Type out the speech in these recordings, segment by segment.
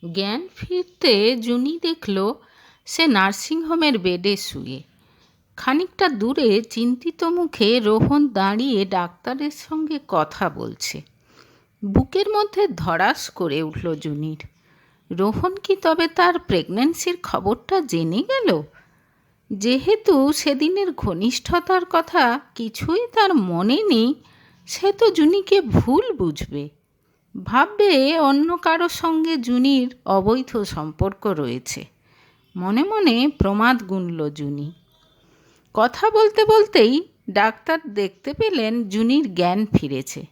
জ্ঞান ফিরতে জুনি দেখল সে নার্সিংহোমের বেডে শুয়ে। খানিকটা দূরে চিন্তিত মুখে রোহন দাঁড়িয়ে ডাক্তারের সঙ্গে কথা বলছে। বুকের মধ্যে ধড়াস করে উঠল জুনির। রোহন কি তবে তার প্রেগন্যান্সির খবরটা জেনে গেল? যেহেতু সেদিনের ঘনিষ্ঠতার কথা কিছুই তার মনে নেই, সে তো জুনিকে ভুল বুঝবে, ভাববে অন্য কারো সঙ্গে জুনির অবৈধ সম্পর্ক রয়েছে। মনে মনে প্রমাদ গুনল জুনি। কথা বলতে বলতেই ডাক্তার দেখতে পেলেন জুনির জ্ঞান ফিরেছে।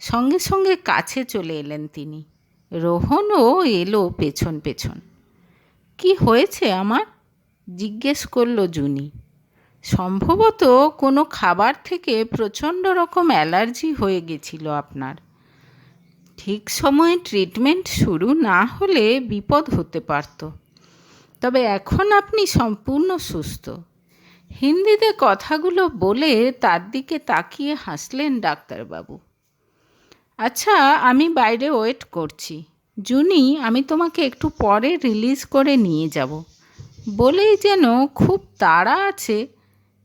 সঙ্গে সঙ্গে কাছে চলে এলেন তিনি। রোহনও এলো পেছন পেছন। কি হয়েছে আমার? জিজ্ঞেস করল জুনি। সম্ভবত কোনো খাবার থেকে প্রচণ্ড রকম অ্যালার্জি হয়ে গেছিল আপনার। ঠিক সময়ে ট্রিটমেন্ট শুরু না হলে বিপদ হতে পারত। তবে এখন আপনি সম্পূর্ণ সুস্থ। হিন্দিতে কথাগুলো বলে তার দিকে তাকিয়ে হাসলেন ডাক্তারবাবু। আচ্ছা, আমি বাইরে ওয়েট করছি। জুনি, আমি তোমাকে একটু পরে রিলিজ করে নিয়ে যাব। বলেই যেন খুব তাড়া আছে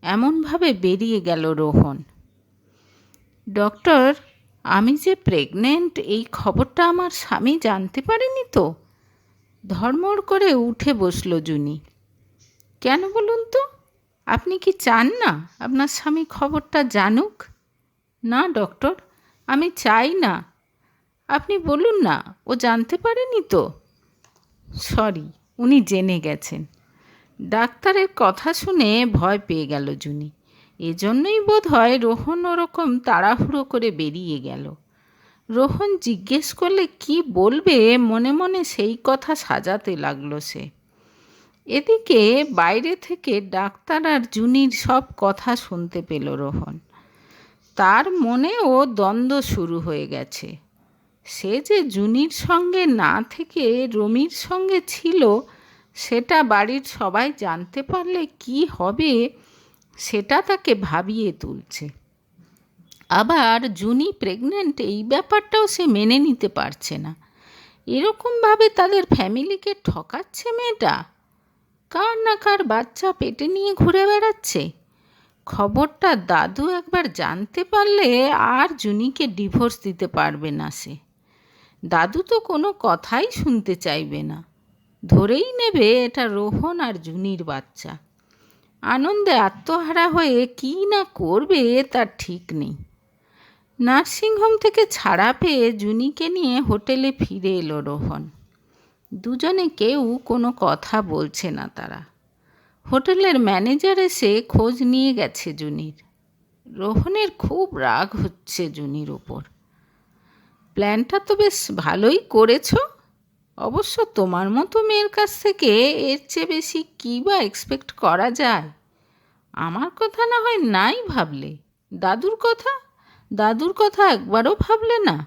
এমনভাবে বেরিয়ে গেল রোহন। ডক্টর, আমি যে প্রেগনেন্ট এই খবরটা আমার স্বামী জানতে পারেনি তো? ধড়মড় করে উঠে বসল জুনি। কেন বলুন তো? আপনি কি চান না আপনার স্বামী খবরটা জানুক? না ডক্টর, আমি চাই না। আপনি বলুন না, ও জানতে পারেনি তো? সরি, উনি জেনে গেছেন। ডাক্তারের কথা শুনে ভয় পেয়ে গেল জুনি। এজন্যই বোধ হয় রোহন ওরকম তাড়াহুড়ো করে বেরিয়ে গেল। রোহন জিজ্ঞেস করলে কি বলবে মনে মনে সেই কথা সাজাতে লাগলো সে। এদিকে বাইরে থেকে ডাক্তার আর জুনির সব কথা শুনতে পেল রোহন। তার মনেও দ্বন্দ্ব শুরু হয়ে গেছে। সে যে জুনির সঙ্গে না থেকে রমির সঙ্গে ছিল, সেটা বাড়ির সবাই জানতে পারলে কি হবে, সেটা তাকে ভাবিয়ে তুলছে। আবার জুনি প্রেগনেন্ট এই ব্যাপারটাও সে মেনে নিতে পারছে না। এরকমভাবে তাদের ফ্যামিলিকে ঠকাচ্ছে মেয়েটা। কার না কার বাচ্চা পেটে নিয়ে ঘুরে বেড়াচ্ছে। খবরটা দাদু একবার জানতে পারলে আর জুনিকে ডিভোর্স দিতে পারবে না সে। দাদু তো কোনো কথাই শুনতে চাইবে না, ধরেই নেবে এটা রোহন আর জুনির বাচ্চা। আনন্দে আত্মহারা হয়ে কী না করবে তার ঠিক নেই। নার্সিংহোম থেকে ছাড়া পেয়ে জুনিকে নিয়ে হোটেলে ফিরে এলো রোহন। দুজনে কেউ কোনো কথা বলছে না তারা। হোটেলের ম্যানেজার এসে খোঁজ নিয়ে গেছে জুনির। রোহনের খুব রাগ হচ্ছে জুনির ওপর। প্ল্যানটা তো বেশ ভালোই করেছ। অবশ্য তোমার মতো মেয়ের কাছ থেকে এর চেয়ে বেশি কী বা এক্সপেক্ট করা যায়? আমার কথা না হয় নাই ভাবলে, দাদুর কথা একবারও ভাবলে না?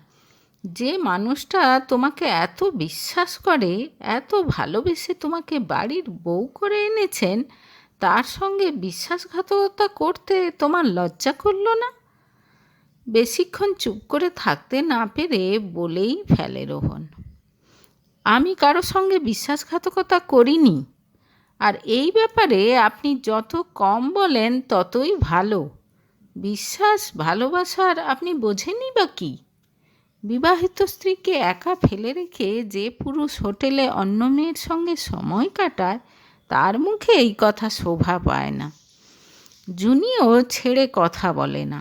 যে মানুষটা তোমাকে এত বিশ্বাস করে, এত ভালোবেসে তোমাকে বাড়ির বউ করে এনেছেন, তার সঙ্গে বিশ্বাসঘাতকতা করতে তোমার লজ্জা করলো না? বেশিক্ষণ চুপ করে থাকতে না পেরে বলেই ফেলে রোহন। আমি কারো সঙ্গে বিশ্বাসঘাতকতা করিনি। আর এই ব্যাপারে আপনি যত কম বলেন ততই ভালো। বিশ্বাস ভালোবাসার আপনি বোঝেনই বা কী? বিবাহিত স্ত্রীকে একা ফেলে রেখে যে পুরুষ হোটেলে অন্য মেয়ের সঙ্গে সময় কাটায়, তার মুখে এই কথা শোভা পায় না। জুনিও ছেড়ে কথা বলে না।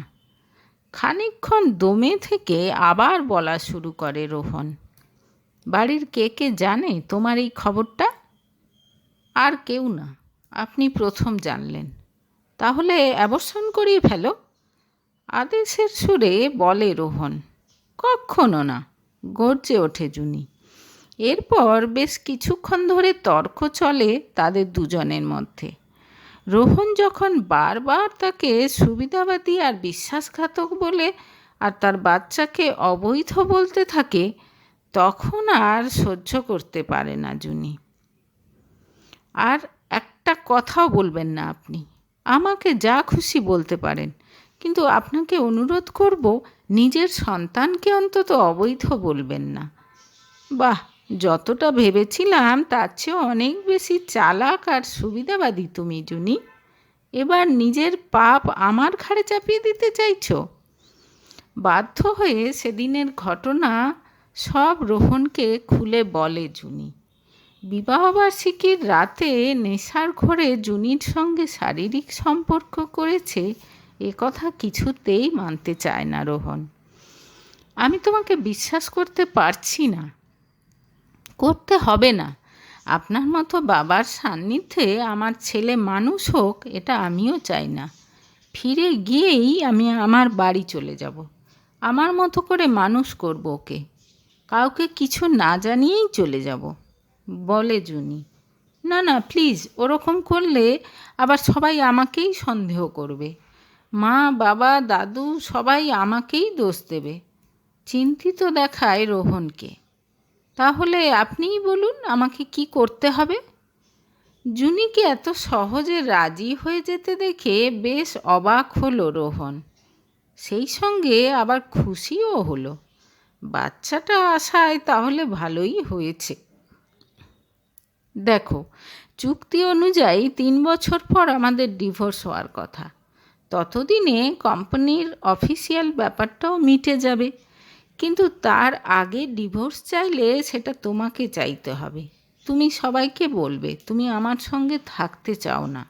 খানিকক্ষণ দমে থেকে আবার বলা শুরু করে রোহন। বাড়ির কে কে জানে তোমার এই খবরটা? আর কেউ না, আপনি প্রথম জানলেন। তাহলে অ্যাবর্শন করিয়ে ফেলো, আদেশের সুরে বলে রোহন। কক্ষনো না, গর্জে ওঠে জুনি। এরপর বেশ কিছুক্ষণ ধরে তর্ক চলে তাদের দুজনের মধ্যে। রোহন যখন বারবার তাকে সুবিধাবাদী আর বিশ্বাসঘাতক বলে আর তার বাচ্চাকে অবৈধ বলতে থাকে, তখন আর সহ্য করতে পারে না জুনি। আর একটা কথাও বলবেন না আপনি। আমাকে যা খুশি বলতে পারেন, কিন্তু আপনাকে অনুরোধ করব নিজের সন্তানকে অন্তত অবৈধ বলবেন না। বাহ, যতটা ভেবেছিলাম তার চেয়ে অনেক বেশি চালাক আর সুবিধাবাদী তুমি, জুনি। এবার নিজের পাপ আমার ঘাড়ে চাপিয়ে দিতে চাইছো? বাধ্য হয়ে সেদিনের ঘটনা সব রোহনকে খুলে বলে জুনি। বিবাহবার্ষিকীর রাতে নেশার ঘোরে জুনির সঙ্গে শারীরিক সম্পর্ক করেছে, এ কথা কিছুতেই মানতে চায় না রোহন। আমি তোমাকে বিশ্বাস করতে পারছি না। করতে হবে না। আপনার মতো বাবার সান্নিধ্যে আমার ছেলে মানুষ হোক, এটা আমিও চাই না। ফিরে গিয়েই আমি আমার বাড়ি চলে যাব। আমার মতো করে মানুষ করব ওকে। কাউকে কিছু না জানিয়েই চলে যাব, বলে জুনি। না না, প্লিজ, ওরকম করলে আবার সবাই আমাকেই সন্দেহ করবে। মা, বাবা, দাদু সবাই আমাকেই দোষ দেবে। চিন্তিত দেখায় রোহনকে। তাহলে আপনিই বলুন আমাকে কি করতে হবে? জুনিকে এত সহজে রাজি হয়ে যেতে দেখে বেশ অবাক হলো রোহন। সেই সঙ্গে আবার খুশিও হলো। বাচ্চাটা আসায় তাহলে ভালোই হয়েছে। দেখো, চুক্তি অনুযায়ী 3 বছর পর আমাদের ডিভোর্স হওয়ার কথা। ততদিনে কোম্পানির অফিসিয়াল ব্যাপারটাও মিটে যাবে। কিন্তু তার আগে ডিভোর্স চাইলে সেটা তোমাকে চাইতে হবে। তুমি সবাইকে বলবে তুমি আমার সঙ্গে থাকতে চাও না,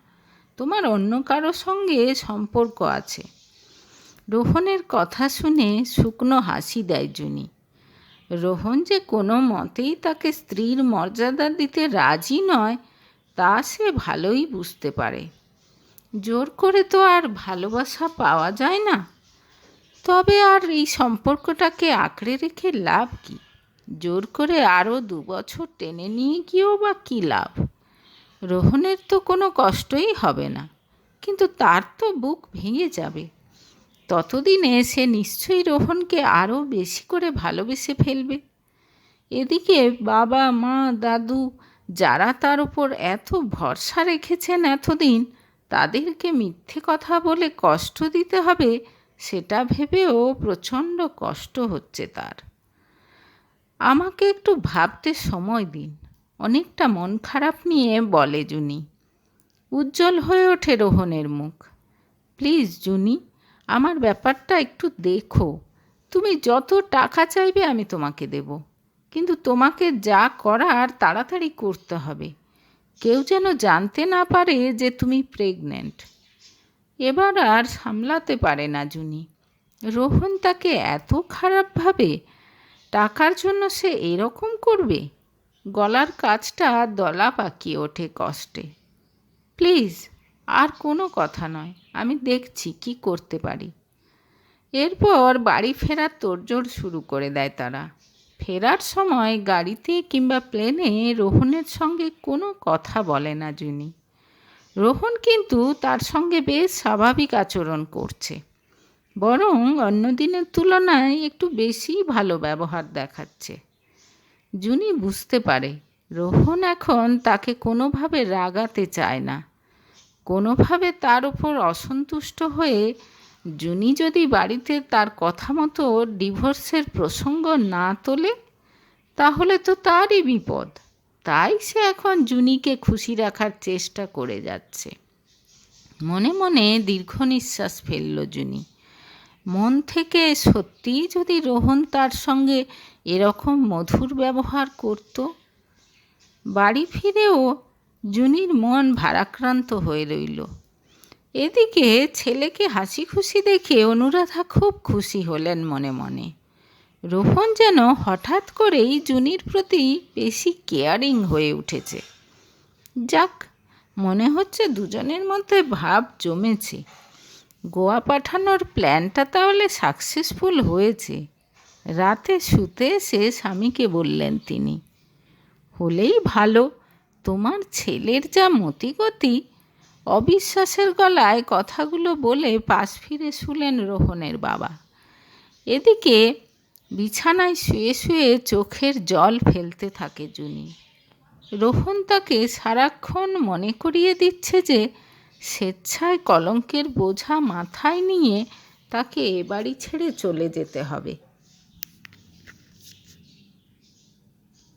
তোমার অন্য কারো সঙ্গে সম্পর্ক আছে। রোহনের কথা শুনে শুকনো হাসি দেয় জুনি। রোহন যে কোনো মতেই তাকে স্ত্রীর মর্যাদা দিতে রাজি নয়, তা সে ভালোই বুঝতে পারে। জোর করে তো আর ভালোবাসা পাওয়া যায় না। তবে আর এই সম্পর্কটাকে আঁকড়ে রেখে লাভ কি? জোর করে আরও 2 বছর টেনে নিয়ে গিয়েও বা কী লাভ? রোহনের তো কোনো কষ্টই হবে না, কিন্তু তার তো বুক ভেঙে যাবে। ততদিনে সে নিশ্চয়ই রোহনকে আরও বেশি করে ভালোবেসে ফেলবে। এদিকে বাবা, মা, দাদু যারা তার ওপর এত ভরসা রেখেছেন এতদিন, তাদেরকে মিথ্যে কথা বলে কষ্ট দিতে হবে, সেটা ভেবেও প্রচণ্ড কষ্ট হচ্ছে তার। আমাকে একটু ভাবতে সময় দিন, অনেকটা মন খারাপ নিয়ে বলে জুনি। উজ্জ্বল হয়ে ওঠে রোহনের মুখ। প্লিজ জুনি, আমার ব্যাপারটা একটু দেখো। তুমি যত টাকা চাইবে আমি তোমাকে দেব, কিন্তু তোমাকে যা করার তাড়াতাড়ি করতে হবে। কেউ যেন জানতে না পারে যে তুমি প্রেগন্যান্ট। এবার আর সামলাতে পারে না জুনি। রোহন তাকে এত খারাপ ভাবে, টাকার জন্য সে এরকম করবে? গলার কাজটা দলা পাকিয়ে ওঠে কষ্টে। প্লিজ, আর কোনো কথা নয়, আমি দেখছি কি করতে পারি। এরপর বাড়ি ফেরার তোড়জোড় শুরু করে দেয় তারা। ফেরার সময় গাড়িতে কিংবা প্লেনে রোহনের সঙ্গে কোনো কথা বলে না জুনি। রোহন কিন্তু তার সঙ্গে বেশ স্বাভাবিক আচরণ করছে, বরং অন্য দিনের তুলনায় একটু বেশি ভালো ব্যবহার দেখাচ্ছে। জুনি বুঝতে পারে রোহন এখন তাকে কোনোভাবে রাগাতে চায় না। কোনোভাবে তার উপর অসন্তুষ্ট হয়ে জুনি যদি বাড়িতে তার কথা মতো ডিভোর্সের প্রসঙ্গ না তোলে, তাহলে তো তারই বিপদ। তাই সে এখন জুনিকে খুশি রাখার চেষ্টা করে যাচ্ছে। মনে মনে দীর্ঘ নিঃশ্বাস ফেলল জুনি। মন থেকে সত্যিই যদি রোহন তার সঙ্গে এরকম মধুর ব্যবহার করত। বাড়ি ফিরেও জুনির মন ভারাক্রান্ত হয়ে রইল। এদিকে ছেলেকে হাসি খুশি দেখে অনুরাধা খুব খুশি হলেন মনে মনে। রোহন যেন হঠাৎ করেই জুনির প্রতি বেশি কেয়ারিং হয়ে উঠেছে। যাক, মনে হচ্ছে দুজনের মধ্যে ভাব জমেছে। গোয়া পাঠানোর প্ল্যানটা তাহলে সাকসেসফুল হয়েছে। রাতে শুতে সে স্বামীকে বললেন তিনি। হলেই ভালো, তোমার ছেলের যা মতিগতি। অবিশ্বাসের গলায় কথাগুলো বলে পাশ ফিরে শুলেন রোহনের বাবা। এদিকে বিছানায় শুয়ে শুয়ে চোখের জল ফেলতে থাকে জুনি। রোহন তাকে সারাক্ষণ মনে করিয়ে দিচ্ছে যে স্বেচ্ছায় কলঙ্কের বোঝা মাথায় নিয়ে তাকে এ বাড়ি ছেড়ে চলে যেতে হবে।